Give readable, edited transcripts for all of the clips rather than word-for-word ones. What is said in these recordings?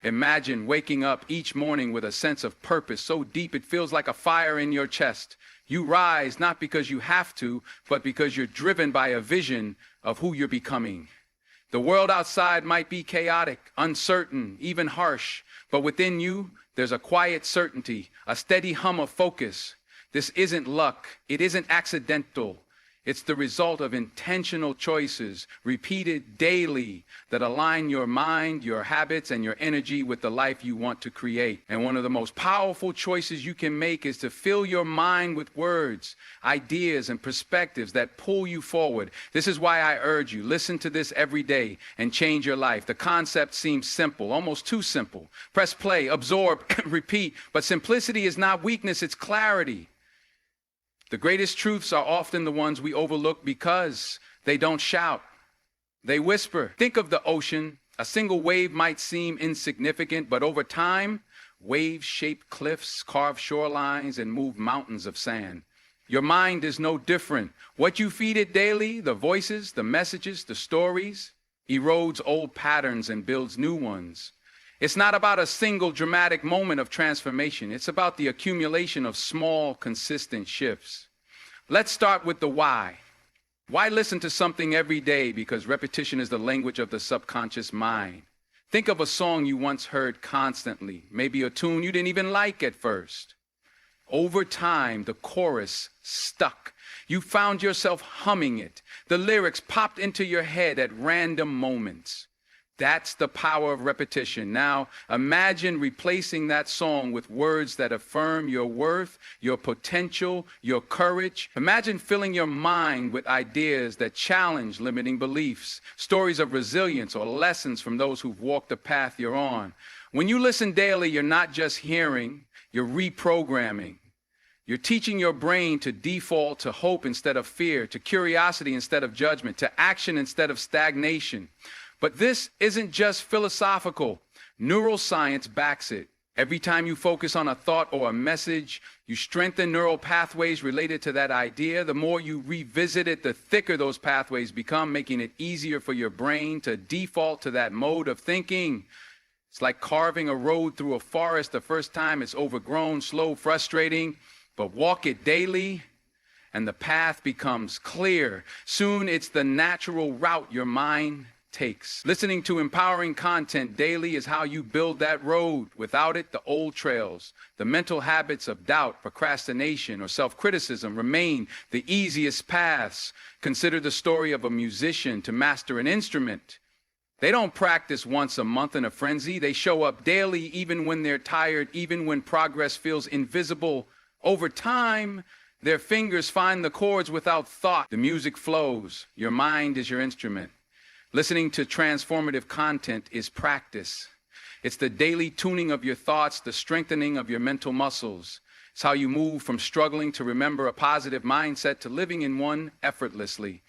Imagine waking up each morning with a sense of purpose so deep it feels like a fire in your chest. You rise not because you have to, but because you're driven by a vision of who you're becoming. The world outside might be chaotic, uncertain, even harsh, but within you, there's a quiet certainty, a steady hum of focus. This isn't luck. It isn't accidental. It's the result of intentional choices repeated daily that align your mind, your habits, and your energy with the life you want to create. And one of the most powerful choices you can make is to fill your mind with words, ideas, and perspectives that pull you forward. This is why I urge you, listen to this every day and change your life. The concept seems simple, almost too simple. Press play, absorb, repeat. But simplicity is not weakness, it's clarity. The greatest truths are often the ones we overlook because they don't shout. They whisper. Think of the ocean. A single wave might seem insignificant, but over time, waves shape cliffs, carve shorelines, and move mountains of sand. Your mind is no different. What you feed it daily, the voices, the messages, the stories, erodes old patterns and builds new ones. It's not about a single dramatic moment of transformation. It's about the accumulation of small, consistent shifts. Let's start with the why. Why listen to something every day? Because repetition is the language of the subconscious mind. Think of a song you once heard constantly, maybe a tune you didn't even like at first. Over time, the chorus stuck. You found yourself humming it. The lyrics popped into your head at random moments. That's the power of repetition. Now, imagine replacing that song with words that affirm your worth, your potential, your courage. Imagine filling your mind with ideas that challenge limiting beliefs, stories of resilience, or lessons from those who've walked the path you're on. When you listen daily, you're not just hearing, you're reprogramming. You're teaching your brain to default to hope instead of fear, to curiosity instead of judgment, to action instead of stagnation. But this isn't just philosophical. Neuroscience backs it. Every time you focus on a thought or a message, you strengthen neural pathways related to that idea. The more you revisit it, the thicker those pathways become, making it easier for your brain to default to that mode of thinking. It's like carving a road through a forest. The first time it's overgrown, slow, frustrating, but walk it daily, and the path becomes clear. Soon it's the natural route your mind takes. Listening to empowering content daily is how you build that road. Without it, the old trails, the mental habits of doubt, procrastination, or self-criticism remain the easiest paths. Consider the story of a musician to master an instrument. They don't practice once a month in a frenzy. They show up daily, even when they're tired, even when progress feels invisible. Over time, their fingers find the chords without thought. The music flows. Your mind is your instrument. Listening to transformative content is practice. It's the daily tuning of your thoughts, the strengthening of your mental muscles. It's how you move from struggling to remember a positive mindset to living in one effortlessly.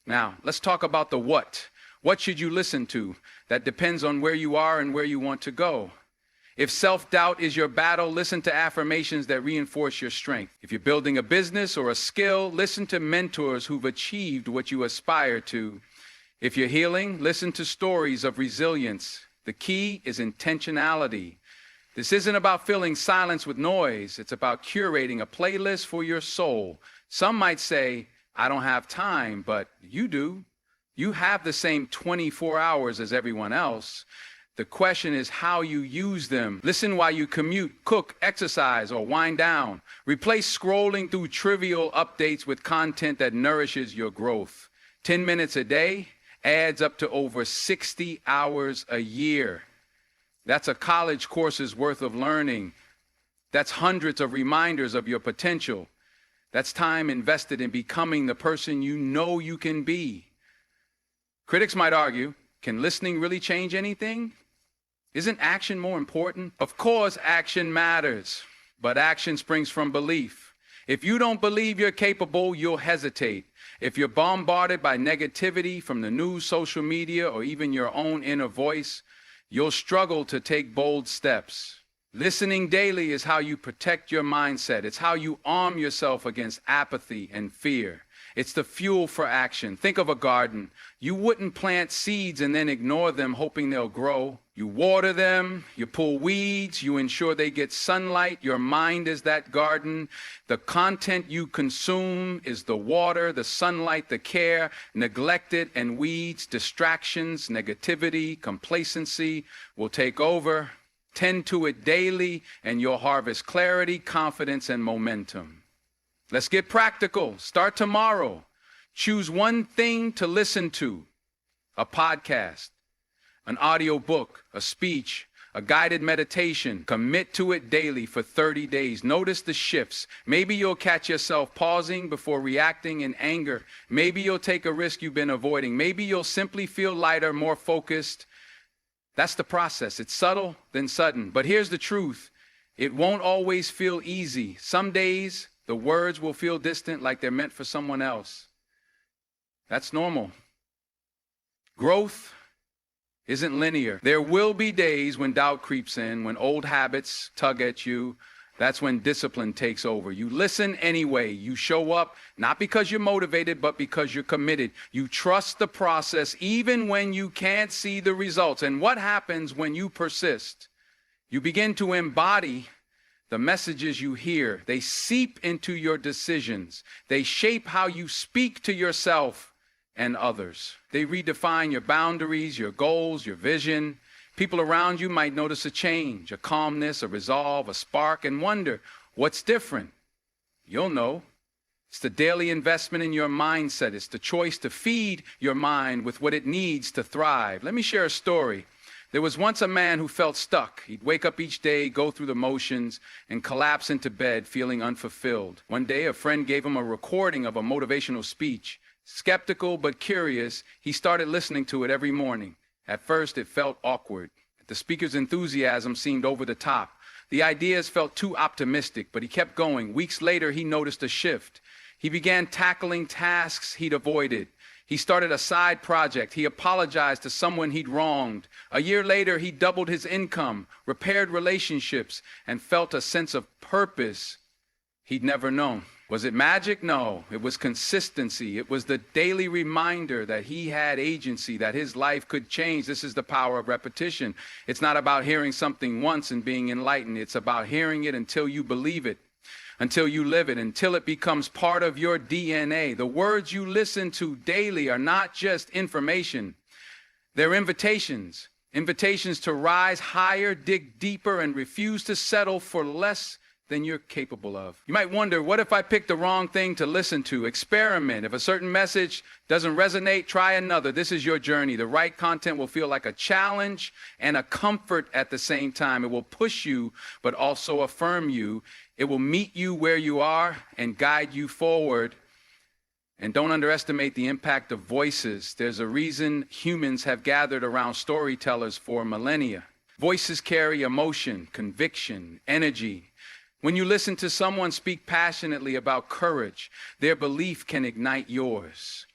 Now, let's talk about the what. What should you listen to? That depends on where you are and where you want to go. If self-doubt is your battle, listen to affirmations that reinforce your strength. If you're building a business or a skill, listen to mentors who've achieved what you aspire to. If you're healing, listen to stories of resilience. The key is intentionality. This isn't about filling silence with noise. It's about curating a playlist for your soul. Some might say, I don't have time, but you do. You have the same 24 hours as everyone else. The question is how you use them. Listen while you commute, cook, exercise, or wind down. Replace scrolling through trivial updates with content that nourishes your growth. 10 minutes a day adds up to over 60 hours a year. That's a college course's worth of learning. That's hundreds of reminders of your potential. That's time invested in becoming the person you know you can be. Critics might argue, can listening really change anything? Isn't action more important? Of course, action matters, but action springs from belief. If you don't believe you're capable, you'll hesitate. If you're bombarded by negativity from the news, social media, or even your own inner voice, you'll struggle to take bold steps. Listening daily is how you protect your mindset. It's how you arm yourself against apathy and fear. It's the fuel for action. Think of a garden. You wouldn't plant seeds and then ignore them hoping they'll grow. You water them, you pull weeds, you ensure they get sunlight. Your mind is that garden. The content you consume is the water, the sunlight, the care. Neglected and weeds, distractions, negativity, complacency will take over. Tend to it daily and you'll harvest clarity, confidence, and momentum. Let's get practical. Start tomorrow. Choose one thing to listen to: a podcast, an audio book, a speech, a guided meditation. Commit to it daily for 30 days. Notice the shifts. Maybe you'll catch yourself pausing before reacting in anger. Maybe you'll take a risk you've been avoiding. Maybe you'll simply feel lighter, more focused. That's the process. It's subtle, then sudden. But here's the truth. It won't always feel easy. Some days, the words will feel distant, like they're meant for someone else. That's normal. Growth isn't linear. There will be days when doubt creeps in, when old habits tug at you. That's when discipline takes over. You listen anyway. You show up, not because you're motivated, but because you're committed. You trust the process even when you can't see the results. And what happens when you persist? You begin to embody the messages you hear. They seep into your decisions. They shape how you speak to yourself and others. They redefine your boundaries, your goals, your vision. People around you might notice a change, a calmness, a resolve, a spark, and wonder, what's different? You'll know. It's the daily investment in your mindset. It's the choice to feed your mind with what it needs to thrive. Let me share a story. There was once a man who felt stuck. He'd wake up each day, go through the motions, and collapse into bed feeling unfulfilled. One day, a friend gave him a recording of a motivational speech. Skeptical but curious, he started listening to it every morning. At first, it felt awkward. The speaker's enthusiasm seemed over the top. The ideas felt too optimistic, but he kept going. Weeks later, he noticed a shift. He began tackling tasks he'd avoided. He started a side project. He apologized to someone he'd wronged. A year later, he doubled his income, repaired relationships, and felt a sense of purpose he'd never known. Was it magic? No, it was consistency. It was the daily reminder that he had agency, that his life could change. This is the power of repetition. It's not about hearing something once and being enlightened. It's about hearing it until you believe it, until you live it, until it becomes part of your DNA. The words you listen to daily are not just information. They're invitations. Invitations to rise higher, dig deeper, and refuse to settle for less than you're capable of. You might wonder, what if I picked the wrong thing to listen to? Experiment. If a certain message doesn't resonate, try another. This is your journey. The right content will feel like a challenge and a comfort at the same time. It will push you, but also affirm you. It will meet you where you are and guide you forward. And don't underestimate the impact of voices. There's a reason humans have gathered around storytellers for millennia. Voices carry emotion, conviction, energy. When you listen to someone speak passionately about courage, their belief can ignite yours.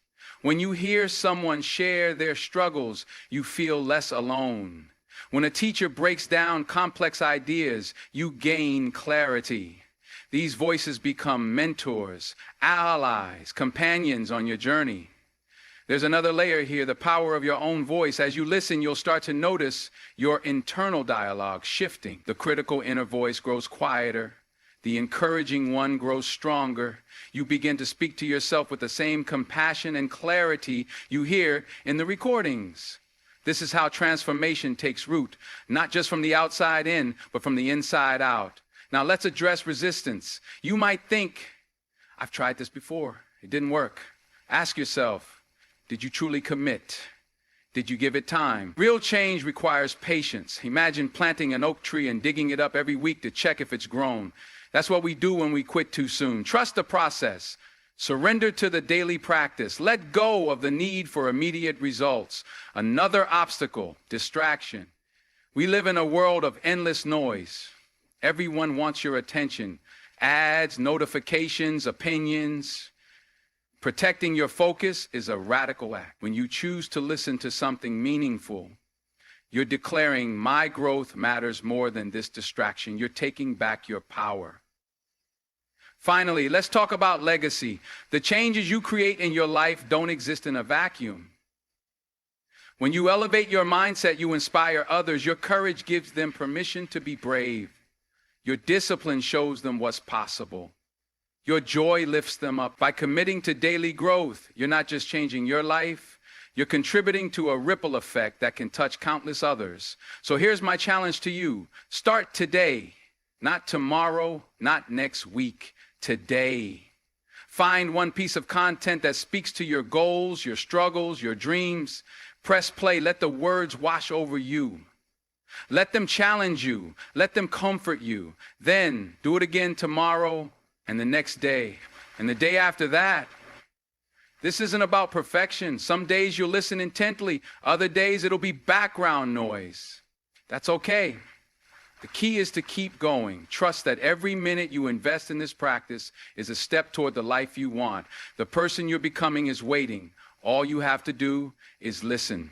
When you hear someone share their struggles, you feel less alone. When a teacher breaks down complex ideas, you gain clarity. These voices become mentors, allies, companions on your journey. There's another layer here, the power of your own voice. As you listen, you'll start to notice your internal dialogue shifting. The critical inner voice grows quieter. The encouraging one grows stronger. You begin to speak to yourself with the same compassion and clarity you hear in the recordings. This is how transformation takes root, not just from the outside in, but from the inside out. Now let's address resistance. You might think, I've tried this before. It didn't work. Ask yourself, did you truly commit? Did you give it time? Real change requires patience. Imagine planting an oak tree and digging it up every week to check if it's grown. That's what we do when we quit too soon. Trust the process. Surrender to the daily practice. Let go of the need for immediate results. Another obstacle, distraction. We live in a world of endless noise. Everyone wants your attention. Ads, notifications, opinions. Protecting your focus is a radical act. When you choose to listen to something meaningful, you're declaring, my growth matters more than this distraction. You're taking back your power. Finally, let's talk about legacy. The changes you create in your life don't exist in a vacuum. When you elevate your mindset, you inspire others. Your courage gives them permission to be brave. Your discipline shows them what's possible. Your joy lifts them up. By committing to daily growth, you're not just changing your life, you're contributing to a ripple effect that can touch countless others. So here's my challenge to you. Start today, not tomorrow, not next week, today. Find one piece of content that speaks to your goals, your struggles, your dreams. Press play. Let the words wash over you. Let them challenge you. Let them comfort you. Then do it again tomorrow and the next day and the day after that. This isn't about perfection. Some days you'll listen intently. Other days it'll be background noise. That's okay. The key is to keep going. Trust that every minute you invest in this practice is a step toward the life you want. The person you're becoming is waiting. All you have to do is listen.